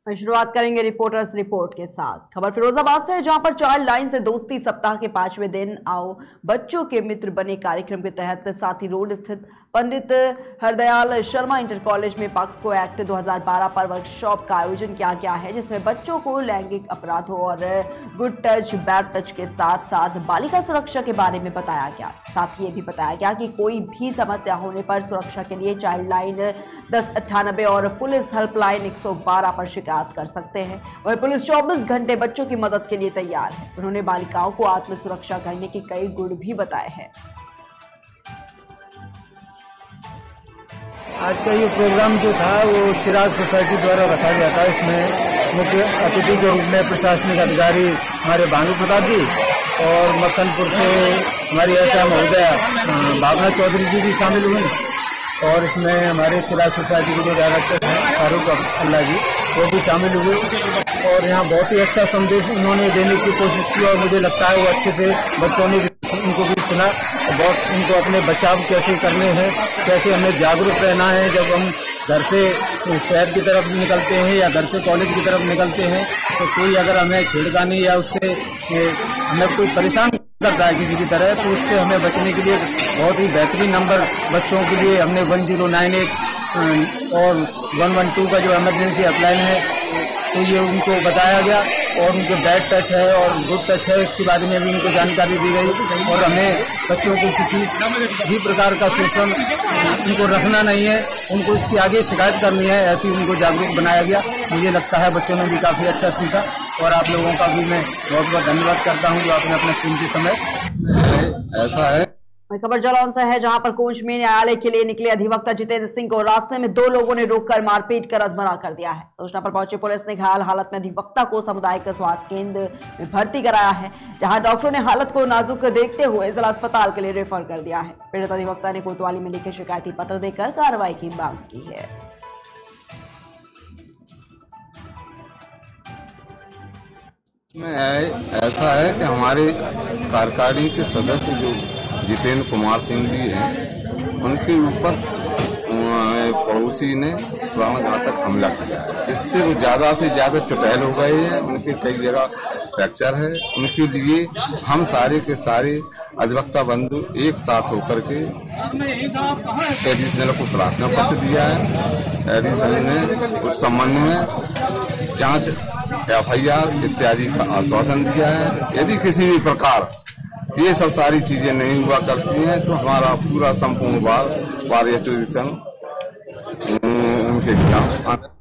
शुरुआत करेंगे reporters report के साथ। खबर फिरोजाबाद से है, जहां पर चाइल्ड लाइन से दोस्ती सप्ताह के 5वें दिन आओ बच्चों के मित्र बने कार्यक्रम के तहत साथी रोड स्थित पंडित हरदयाल शर्मा इंटर कॉलेज में पॉक्सो एक्ट 2012 पर वर्कशॉप का आयोजन किया गया है, जिसमें बच्चों को लैंगिक अपराधों और गुड टच बैड टच के साथ साथ बालिका सुरक्षा के बारे में बताया गया। साथ ही ये भी बताया गया कि कोई भी समस्या होने पर सुरक्षा के लिए चाइल्ड लाइन 1098 और पुलिस हेल्पलाइन 112 पर शिकायत कर सकते हैं। वह पुलिस 24 घंटे बच्चों की मदद के लिए तैयार है। उन्होंने बालिकाओं को आत्म सुरक्षा करने के कई गुण भी बताए हैं। आज का ये प्रोग्राम जो था वो चिराग सोसाइटी द्वारा रखा गया था। इसमें मुख्य अतिथि के रूप में प्रशासनिक अधिकारी हमारे भानु प्रताप जी और मक्खनपुर से हमारी ऐसा महोदया भावना चौधरी जी भी शामिल हुए और इसमें हमारे चिराग सोसाइटी के जो डायरेक्टर हैं फारूक अब्दुल्ला जी वो भी शामिल हुए और यहाँ बहुत ही अच्छा संदेश उन्होंने देने की कोशिश की और मुझे लगता है वो अच्छे से बच्चों ने उनको भी सुना। बहुत उनको अपने बचाव कैसे करने हैं, कैसे हमें जागरूक रहना है। जब हम घर से शहर की तरफ निकलते हैं या घर से कॉलेज की तरफ निकलते हैं तो कोई अगर हमें छेड़खानी या उससे हमें कोई परेशान करता है किसी की तरह, तो उससे हमें बचने के लिए बहुत ही बेहतरीन नंबर बच्चों के लिए हमने 1098 और 112 का जो इमरजेंसी हेल्पलाइन है तो ये उनको बताया गया और उनके बैड टच है और गुड टच है इसके बारे में भी उनको जानकारी दी गई और हमें बच्चों को किसी भी प्रकार का शोषण उनको रखना नहीं है, उनको इसकी आगे शिकायत करनी है, ऐसी उनको जागरूक बनाया गया। मुझे लगता है बच्चों ने भी काफ़ी अच्छा सीखा और आप लोगों का भी मैं बहुत बहुत धन्यवाद करता हूँ जो आपने अपने कीमती समय ऐसा है। खबर जालौन से है, जहां पर कोंच में न्यायालय के लिए निकले अधिवक्ता जितेंद्र सिंह को रास्ते में 2 लोगों ने रोककर मारपीट कर अधमरा कर दिया है। सूचना पर पहुंची पुलिस ने घायल हालत में अधिवक्ता को सामुदायिक स्वास्थ्य केंद्र में भर्ती कराया है, जहां डॉक्टरों ने हालत को नाजुक देखते हुए जिला अस्पताल के लिए रेफर कर दिया है। पीड़ित अधिवक्ता ने कोतवाली में लिखे शिकायती पत्र देकर कार्रवाई की मांग की है। ऐसा है कि हमारे कार्यकारिणी के सदस्य जो जितेंद्र कुमार सिंह जी हैं, उनके ऊपर पड़ोसी ने प्राणघातक हमला किया, इससे वो ज्यादा से ज्यादा चुटैल हो गए हैं। उनके कई जगह फ्रैक्चर है। उनके लिए हम सारे के सारे अधिवक्ता बंधु एक साथ होकर के एडिशनल को प्रार्थना पत्र दिया है। एडिशनल ने उस संबंध में जांच FIR इत्यादि का आश्वासन दिया है। यदि किसी भी प्रकार ये सब सारी चीजें नहीं हुआ करती हैं तो हमारा पूरा संपूर्ण बार एसोसिएशन उनके खिलाफ।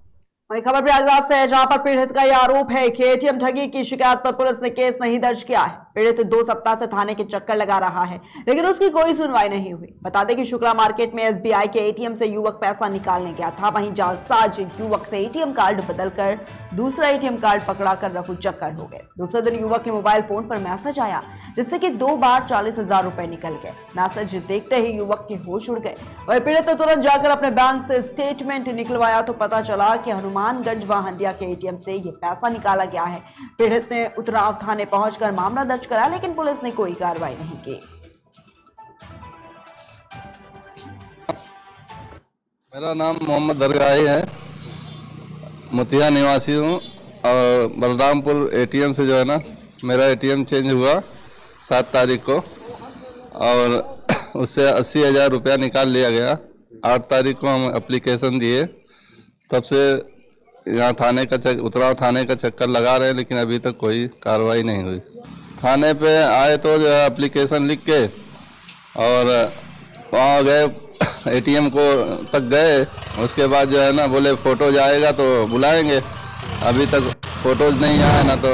वही खबर प्रयागराज से है, जहां पर पीड़ित का यह आरोप है कि ATM ठगी की शिकायत पर पुलिस ने केस नहीं दर्ज किया है। पीड़ित 2 सप्ताह से थाने के चक्कर लगा रहा है, लेकिन उसकी कोई सुनवाई नहीं हुई। बता दें कि शुक्ला मार्केट में SBI के ATM से युवक पैसा निकालने गया था। वहीं जालसाज युवक से ATM कार्ड बदलकर दूसरा ATM कार्ड पकड़ाकर रफू चक्कर हो गए। दूसरे दिन युवक के मोबाइल फोन पर मैसेज आया, जिससे कि 2 बार 40,000 रुपए निकल गए। मैसेज देखते ही युवक के होश उड़ गए। वही पीड़ित ने तुरंत जाकर अपने बैंक से स्टेटमेंट निकलवाया तो पता चला कि हनुमानगंज व हंडिया के ATM से ये पैसा निकाला गया है। पीड़ित ने उतराव थाने पहुंचकर मामला दर्ज कराया, लेकिन पुलिस ने कोई कार्रवाई नहीं की। मेरा नाम मोहम्मद दरगाही है, मुतिया निवासी हूँ और बलरामपुर ATM से जो है ना मेरा ATM चेंज हुआ 7 तारीख को और उससे 80,000 रुपया निकाल लिया गया। 8 तारीख को हम एप्लीकेशन दिए, तब से यहाँ थाने का उतराव थाने का चक्कर लगा रहे हैं, लेकिन अभी तक कोई कार्रवाई नहीं हुई। थाने पे आए तो जो है एप्लीकेशन लिख के और वहाँ गए ATM को तक गए, उसके बाद जो है ना बोले फोटोज आएगा तो बुलाएंगे। अभी तक फोटोज नहीं आया ना। तो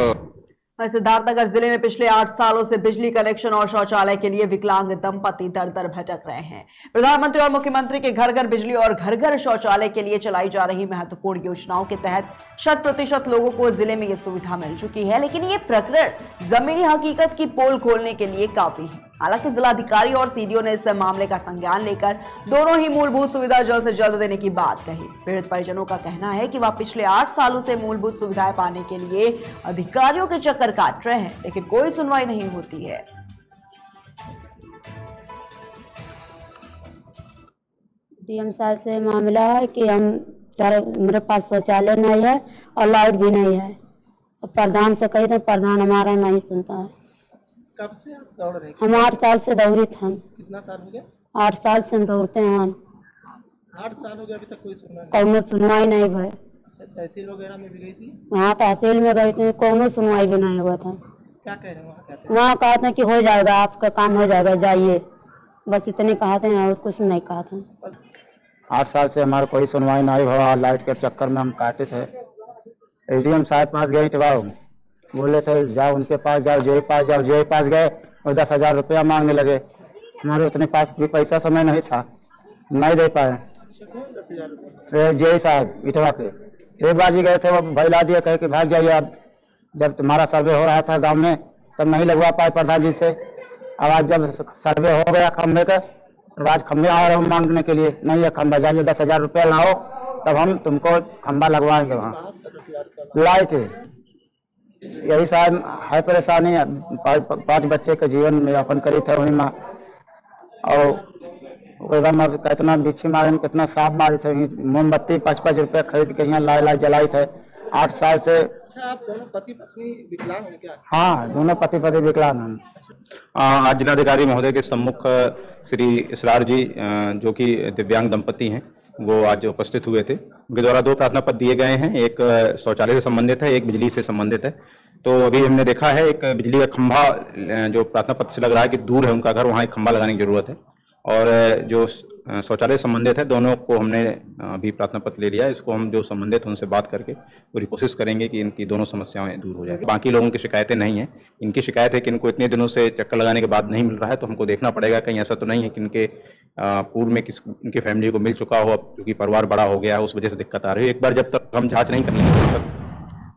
सिद्धार्थनगर जिले में पिछले 8 सालों से बिजली कनेक्शन और शौचालय के लिए विकलांग दंपति दर दर भटक रहे हैं। प्रधानमंत्री और मुख्यमंत्री के घर घर बिजली और घर घर शौचालय के लिए चलाई जा रही महत्वपूर्ण योजनाओं के तहत 100% लोगों को जिले में यह सुविधा मिल चुकी है, लेकिन ये प्रकरण जमीनी हकीकत की पोल खोलने के लिए काफी है। हालांकि जिलाधिकारी और CDO ने इस मामले का संज्ञान लेकर दोनों ही मूलभूत सुविधा जल्द से जल्द देने की बात कही। पीड़ित परिजनों का कहना है कि वह पिछले 8 सालों से मूलभूत सुविधाएं पाने के लिए अधिकारियों के चक्कर काट रहे हैं, लेकिन कोई सुनवाई नहीं होती है। DM साहब से मामला है कि हम मेरे पास शौचालय नहीं है और लाइट भी नहीं है। और प्रधान से कहते हैं, प्रधान हमारा नहीं सुनता है। कब से आप दौड़ रहे हैं? हम 8 साल से दौड़ित हैं। कितना साल हो गया? 8 साल से हम दौड़ते हैं। 8 साल हो गया, अभी तक कोई सुनवाई कौनो सुनवाई नहीं भाई। तहसील वगैरह में भी गई थी? वहाँ तहसील में गए थे, कौनो सुनवाई भी नहीं हुआ था। क्या कह रहे हैं वहाँ? कहते हैं वहाँ कहते हैं कि हो जाएगा, आपका काम हो जाएगा, जाइए, बस इतने कहते हैं और कुछ नहीं कहते हैं। 8 साल से हमारा कोई सुनवाई नहीं हुआ। लाइट के चक्कर में हम काटे थे। एडीएम साहब पास गए थे, बोले थे जाओ उनके पास जाओ, जेई पास जाओ। जेई पास गए और 10,000 रुपया मांगने लगे। हमारे उतने पास भी पैसा समय नहीं था, नहीं दे पाए। 10,000 रुपये जेई साहब इटवा के एक बार जी गए थे, वो भैला दिए, कहे कि भाग जाइए आप। जब तुम्हारा सर्वे हो रहा था गांव में तब नहीं लगवा पाए प्रधान जी से। अब आज जब सर्वे हो गया खम्भे का, तो आज खम्भे आ रहे हो मांगने के लिए, नहीं है खम्भा, जाइए 10,000 रुपया लाओ तब हम तुमको खम्भा लगवाएंगे। वहाँ लाइट यही साहब है परेशानी। 5 बच्चे के जीवन में यापन करी थे वही माँ। और कितना बिच्छी मारे, कितना सांप मारे थे। मोमबत्ती 5-5 रुपये खरीद के यहाँ लाई जलाई थे 8 साल से। अच्छा, आप दोनों पति पत्नी विकलांग हैं क्या? हाँ, दोनों पति विकलांग हैं। आज जिलाधिकारी महोदय के सम्मुख श्री इसरार जी जो कि दिव्यांग दंपति हैं, वो आज उपस्थित हुए थे। उनके द्वारा 2 प्रार्थना पत्र दिए गए हैं, एक शौचालय से संबंधित है, एक बिजली से संबंधित है। तो अभी हमने देखा है एक बिजली का खंभा जो प्रार्थना पत्र से लग रहा है कि दूर है उनका घर, वहाँ एक खंभा लगाने की जरूरत है। और जो शौचालय संबंधित है, दोनों को हमने अभी प्रार्थना पत्र ले लिया। इसको हम जो संबंधित उनसे बात करके पूरी कोशिश करेंगे कि इनकी दोनों समस्याएं दूर हो जाए। बाकी लोगों की शिकायतें नहीं हैं, इनकी शिकायत है कि इनको इतने दिनों से चक्कर लगाने के बाद नहीं मिल रहा है। तो हमको देखना पड़ेगा कहीं ऐसा तो नहीं है कि इनके पूर्व में इनकी फैमिली को मिल चुका हो, अब क्योंकि परिवार बड़ा हो गया है उस वजह से दिक्कत आ रही है। एक बार जब तक हम जाँच नहीं कर लेंगे।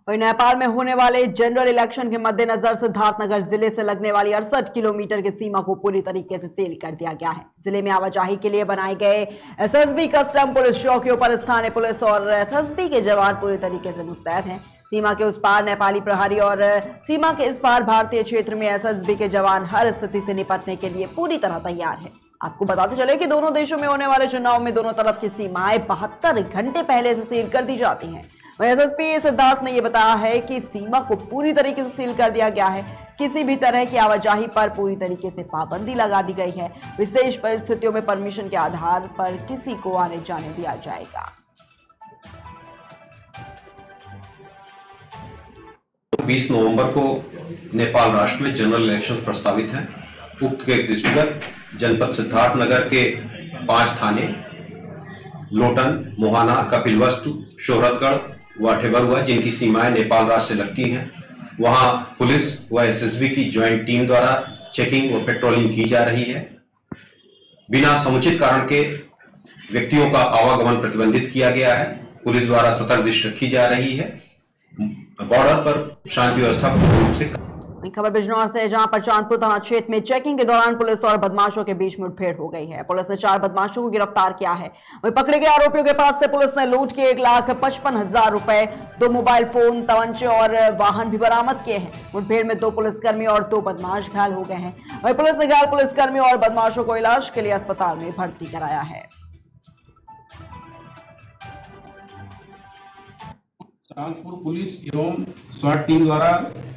वहीं नेपाल में होने वाले जनरल इलेक्शन के मद्देनजर सिद्धार्थनगर जिले से लगने वाली 68 किलोमीटर की सीमा को पूरी तरीके से सील कर दिया गया है। जिले में आवाजाही के लिए बनाए गए एसएसबी कस्टम पुलिस चौकियों पर स्थानीय पुलिस और एसएसबी के जवान पूरी तरीके से मुस्तैद हैं। सीमा के उस पार नेपाली प्रहरी और सीमा के इस पार भारतीय क्षेत्र में एसएसबी के जवान हर स्थिति से निपटने के लिए पूरी तरह तैयार है। आपको बताते चले कि दोनों देशों में होने वाले चुनाव में दोनों तरफ की सीमाएं 72 घंटे पहले से सील कर दी जाती हैं। एसएसपी सिद्धार्थ ने यह बताया है कि सीमा को पूरी तरीके से सील कर दिया गया है। किसी भी तरह की आवाजाही पर पूरी तरीके से पाबंदी लगा दी गई है। विशेष परिस्थितियों में परमिशन के आधार पर किसी को आने जाने दिया जाएगा। 20 नवंबर को नेपाल राष्ट्र में जनरल इलेक्शन प्रस्तावित हैं। उक्त के दृष्टिगत जनपद सिद्धार्थनगर के 5 थाने लोटन, मोहाना, कपिलवस्तु, शोहरतगढ़ व ठेबरुआ, जिनकी सीमाएं नेपाल राज्य से लगती हैं, वहां पुलिस व एसएसबी की ज्वाइंट टीम द्वारा चेकिंग व पेट्रोलिंग की जा रही है। बिना समुचित कारण के व्यक्तियों का आवागमन प्रतिबंधित किया गया है। पुलिस द्वारा सतर्क दृष्टि रखी जा रही है। बॉर्डर पर शांति व्यवस्था पूर्ण रूप से। खबर बिजनौर से, जहां पर चांदपुर थाना क्षेत्र में चेकिंग के दौरान पुलिस और बदमाशों के बीच मुठभेड़ हो गई है। पुलिस ने 4 बदमाशों को गिरफ्तार किया है। वहीं पकड़े गए आरोपियों के पास से पुलिस ने लूट के 1,55,000 रुपए, 2 मोबाइल फोन, तमंचे और वाहन भी बरामद किए हैं। मुठभेड़ में 2 पुलिसकर्मी और 2 बदमाश घायल हो गए हैं। वहीं पुलिस ने घायल पुलिसकर्मी और बदमाशों को इलाज के लिए अस्पताल में भर्ती कराया है। चांदपुर पुलिस एवं स्वाट टीम द्वारा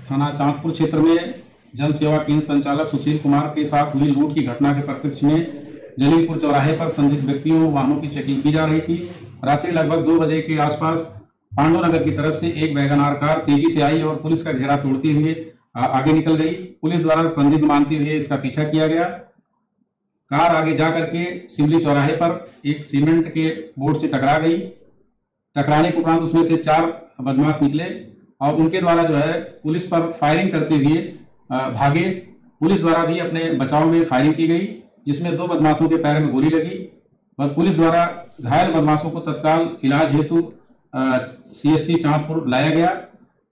थाना चांदपुर क्षेत्र में जन सेवा केंद्र संचालक सुशील कुमार के साथ हुई लूट की घटना के परिप्रेक्ष्य में जलीलपुर चौराहे पर संदिग्ध व्यक्तियों वाहनों की चेकिंग की जा रही थी। रात्रि लगभग 2 बजे के आसपास पांडुनगर की तरफ से एक वैगनार कार तेजी से आई और पुलिस का घेरा तोड़ते हुए आगे निकल गई। पुलिस द्वारा संदिग्ध मानते हुए इसका पीछा किया गया। कार आगे जा करके सिमली चौराहे पर एक सीमेंट के बोर्ड से टकरा गई। टकराने के उपरांत उसमें से 4 बदमाश निकले और उनके द्वारा जो है पुलिस पर फायरिंग करते हुए भागे। पुलिस द्वारा भी अपने बचाव में फायरिंग की गई, जिसमें 2 बदमाशों के पैर में गोली लगी और पुलिस द्वारा घायल बदमाशों को तत्काल इलाज हेतु सीएससी चांदपुर लाया गया।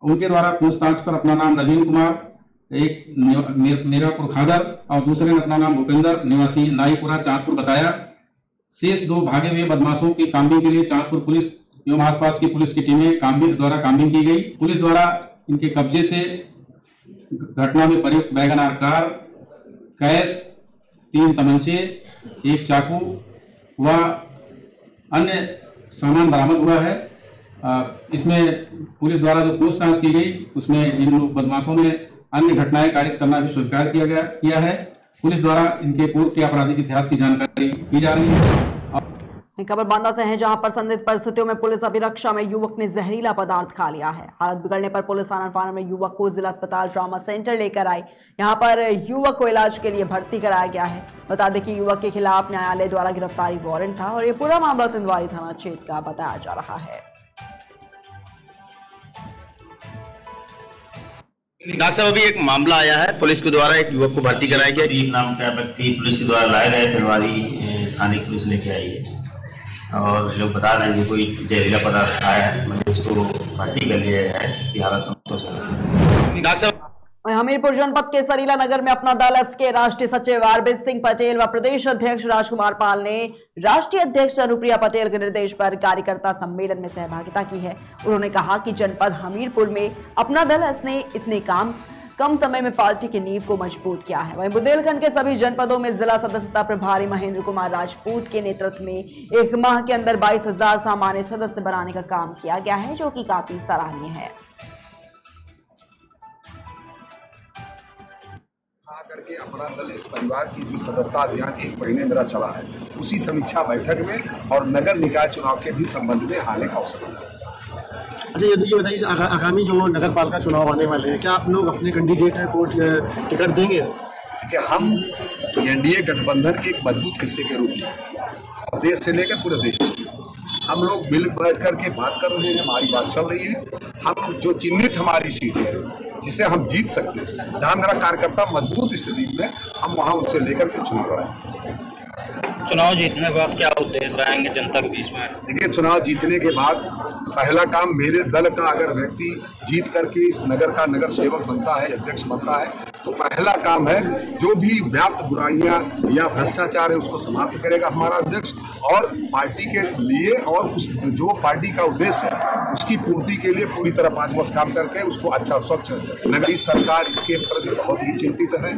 उनके द्वारा पूछताछ पर अपना नाम नवीन कुमार, एक मीरापुर खादर और दूसरे ने अपना नाम भूपेंद्र निवासी नाईपुरा चांदपुर बताया। शेष 2 भागे हुए बदमाशों की काम्बिंग के लिए चांदपुर पुलिस एवं आसपास की पुलिस की टीमें काम्बिंग की गई। पुलिस द्वारा इनके कब्जे से घटना में प्रयुक्त वैगनार कार, कैश, 3 तमंचे, 1 चाकू व अन्य सामान बरामद हुआ है। इसमें पुलिस द्वारा जो पूछताछ की गई उसमें इन लोग बदमाशों ने अन्य घटनाएं कारित करना भी स्वीकार किया है। पुलिस द्वारा इनके पूर्व के आपराधिक इतिहास की जानकारी की जा रही है। खबर बांदा से है, जहां पर संदिग्ध परिस्थितियों में पुलिस अभिरक्षा में युवक ने जहरीला पदार्थ खा लिया है। हालत बिगड़ने पर पुलिस आना में युवक को जिला अस्पताल ट्रॉमा सेंटर लेकर आई। यहां पर युवक को इलाज के लिए भर्ती कराया गया है। बता दें कि युवक के खिलाफ न्यायालय द्वारा गिरफ्तारी वारंट था और ये पूरा मामला तिंदवारी थाना क्षेत्र का बताया जा रहा है। डॉक्टर साहब, अभी एक मामला आया है, पुलिस के द्वारा एक युवक को भर्ती कराया गया। दीप नाम का व्यक्ति पुलिस के द्वारा लाए गए, तिलवारी थाने की पुलिस लेके आई है और लोग बता रहे हैं कि कोई जहरीला पदार्थ खाया है, मतलब उसको भर्ती कर लिया है। इसकी हालत संतोषजनक। डॉक्टर साहब, हमीरपुर जनपद के सरीला नगर में अपना दल के राष्ट्रीय सचिव अरविंद सिंह पटेल व प्रदेश अध्यक्ष राजकुमार पाल ने राष्ट्रीय अध्यक्ष अनुप्रिया पटेल के निर्देश पर कार्यकर्ता सम्मेलन में सहभागिता की है। उन्होंने कहा कि जनपद हमीरपुर में अपना दल ने इतने कम समय में पार्टी की नींव को मजबूत किया है। वहीं बुंदेलखंड के सभी जनपदों में जिला सदस्यता प्रभारी महेंद्र कुमार राजपूत के नेतृत्व में 1 माह के अंदर 22,000 सामान्य सदस्य बनाने का काम किया गया है, जो कि काफी सराहनीय है। करके अपना दल इस परिवार की जो सदस्यता अभियान 1 महीने मेरा चला है, उसी समीक्षा बैठक में और नगर निकाय चुनाव के भी संबंध में आने का अवसर मिला। अच्छा, ये बताइए, आगामी जो नगर पालिका चुनाव आने वाले हैं, क्या आप लोग अपने कैंडिडेट को टिकट देंगे? कि हम एनडीए गठबंधन के एक मजबूत हिस्से के रूप में प्रदेश से लेकर पूरे देश हम लोग मिल बैठ करके बात कर रहे हैं। हमारी बात चल रही है। हम जो चिन्हित हमारी सीट है जिसे हम जीत सकते हैं, जहाँ मेरा कार्यकर्ता मजबूत स्थिति में, हम वहाँ उनसे लेकर के चुनाव लड़ाएंगे। चुनाव जीतने के बाद क्या उद्देश्य रहेंगे जनता के बीच में? देखिए, चुनाव जीतने के बाद पहला काम मेरे दल का, अगर व्यक्ति जीत करके इस नगर का नगर सेवक बनता है, अध्यक्ष बनता है, तो पहला काम है जो भी व्याप्त बुराइयां या भ्रष्टाचार है उसको समाप्त करेगा हमारा अध्यक्ष, और पार्टी के लिए और उस जो पार्टी का उद्देश्य है उसकी पूर्ति के लिए पूरी तरह 5 वर्ष काम करके उसको अच्छा स्वच्छ नगरीय सरकार इसके प्रति बहुत ही चिंतित है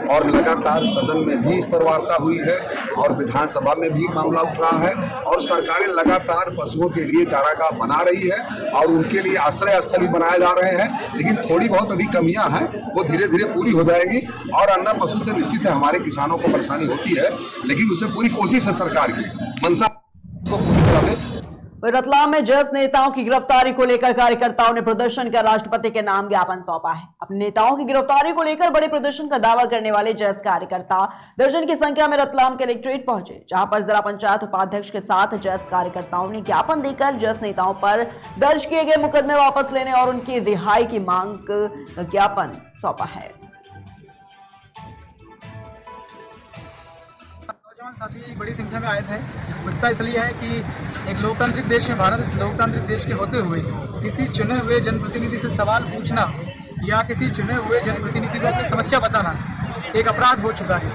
और लगातार सदन में भी इस पर वार्ता हुई है और विधानसभा में भी मामला उठ रहा है और सरकारें लगातार पशुओं के लिए चारागाह बना रही है और उनके लिए आश्रय स्थल भी बनाए जा रहे हैं। लेकिन थोड़ी बहुत अभी कमियां हैं, वो धीरे धीरे पूरी हो जाएगी और अन्न पशु से निश्चित है हमारे किसानों को परेशानी होती है, लेकिन उससे पूरी कोशिश है सरकार की मंशा को पूरी तरह से। रतलाम में जैस नेताओं की गिरफ्तारी को लेकर कार्यकर्ताओं ने प्रदर्शन कर राष्ट्रपति के नाम ज्ञापन सौंपा है। अपने नेताओं की गिरफ्तारी को लेकर बड़े प्रदर्शन का दावा करने वाले जैस कार्यकर्ता दर्जन की संख्या में रतलाम कलेक्ट्रेट पहुंचे, जहां पर जिला पंचायत उपाध्यक्ष के साथ जैस कार्यकर्ताओं ने ज्ञापन देकर जैस नेताओं पर दर्ज किए गए मुकदमे वापस लेने और उनकी रिहाई की मांग ज्ञापन सौंपा है। साथी बड़ी संख्या में आए थे। गुस्सा इसलिए है कि एक लोकतांत्रिक देश में, भारत इस लोकतांत्रिक देश के होते हुए किसी चुने हुए जनप्रतिनिधि से सवाल पूछना या किसी चुने हुए जनप्रतिनिधि को अपनी समस्या बताना एक अपराध हो चुका है।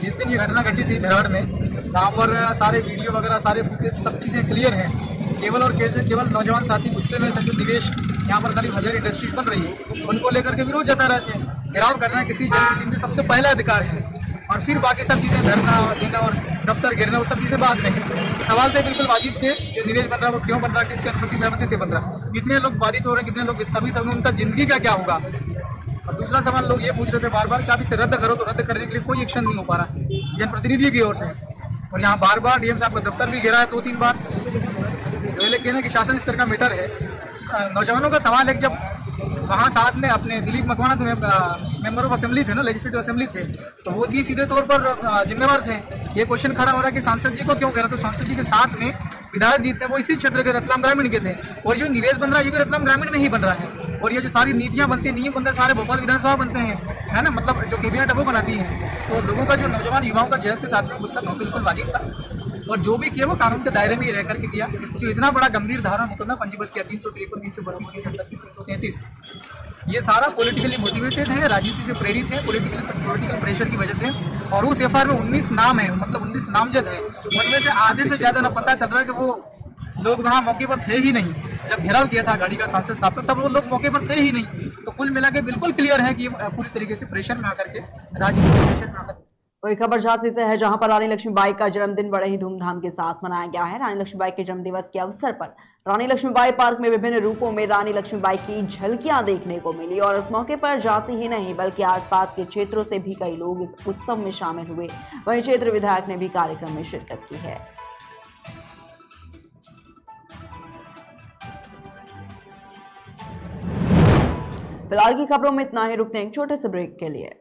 जिस दिन ये घटना घटी थी धराड़ में, वहाँ पर सारे वीडियो वगैरह, सारे फुटेज, सब चीज़ें क्लियर हैं। केवल और केवल नौजवान साथी गुस्से में जो निवेश यहाँ पर करीब 1000 इंडस्ट्रीज बन रही है उनको लेकर के विरोध जता रहे थे। घेराव करना किसी जनप्रतिनिधि सबसे पहला अधिकार है और फिर बाकी सब चीज़ें धरना देना और दफ्तर घेरना वो सब चीज़ें बात नहीं। सवाल तो बिल्कुल वाजिब थे, जो निवेश बन रहा है वो क्यों बन रहा है, किसके अनुमति सहमति से बन रहा है, कितने लोग बाधित हो रहे हैं, कितने लोग विस्थापित हो रहे हैं, उनका जिंदगी का क्या होगा। और दूसरा सवाल लोग ये पूछ रहे थे बार बार कि आप इसे रद्द करो, तो रद्द करने के लिए कोई एक्शन नहीं हो पा रहा जनप्रतिनिधि की ओर से। और यहाँ बार बार डीएम साहब का दफ्तर भी घेरा है 2-3 बार। लेकिन कहना कि शासन स्तर का मैटर है। नौजवानों का सवाल है कि जब वहाँ साथ में अपने दिलीप मकवाना थे, मेंबर ऑफ असेंबली थे ना, लेजिस्लेटिव असेंबली थे, तो वो भी सीधे तौर पर जिम्मेवार थे। ये क्वेश्चन खड़ा हो रहा है कि सांसद जी को क्यों कह रहा, तो सांसद जी के साथ में विधायक जी थे, वो इसी क्षेत्र के रतलाम ग्रामीण के थे। और जो निवेश बन रहा है ये भी रतलाम ग्रामीण में ही बन रहा है। और ये जो सारी नीतियाँ बनती हैं, नियम बनते हैं, सारे भोपाल विधानसभा बनते हैं, है ना, मतलब जो कैबिनेट है वो बनाती है। तो लोगों का जो नौजवान युवाओं का जैस के साथ में गुस्सा था बिल्कुल वाजिब था और जो भी किया वो कानून के दायरे में ही रह करके किया। जो इतना बड़ा गंभीर धारा मुकदमा पंजीबद्ध किया 353, 332, 337, 333, ये सारा पॉलिटिकली मोटिवेटेड है, राजनीति से प्रेरित है, पॉलिटिकल प्रेशर की वजह से। और उस एफआईआर में 19 नाम है, मतलब 19 नामजद है, उनमें से आधे से ज़्यादा ना पता चल रहा है कि वो लोग वहाँ मौके पर थे ही नहीं। जब घेराव किया था गाड़ी का सांसद साहब का, तब वो लोग मौके पर थे ही नहीं। तो कुल मिला के बिल्कुल क्लियर है कि पूरी तरीके से प्रेशर में आकर के, राजनीतिक प्रेशर में आकर वही खबर झांसी से है, जहां पर रानी लक्ष्मीबाई का जन्मदिन बड़े ही धूमधाम के साथ मनाया गया है। रानी लक्ष्मीबाई के जन्मदिवस के अवसर पर रानी लक्ष्मीबाई पार्क में विभिन्न रूपों में रानी लक्ष्मीबाई की झलकियां देखने को मिली और इस मौके पर झांसी ही नहीं बल्कि आसपास के क्षेत्रों से भी कई लोग इस उत्सव में शामिल हुए। वहीं क्षेत्र विधायक ने भी कार्यक्रम में शिरकत की है। फिलहाल की खबरों में इतना ही, रुकते हैं एक छोटे से ब्रेक के लिए।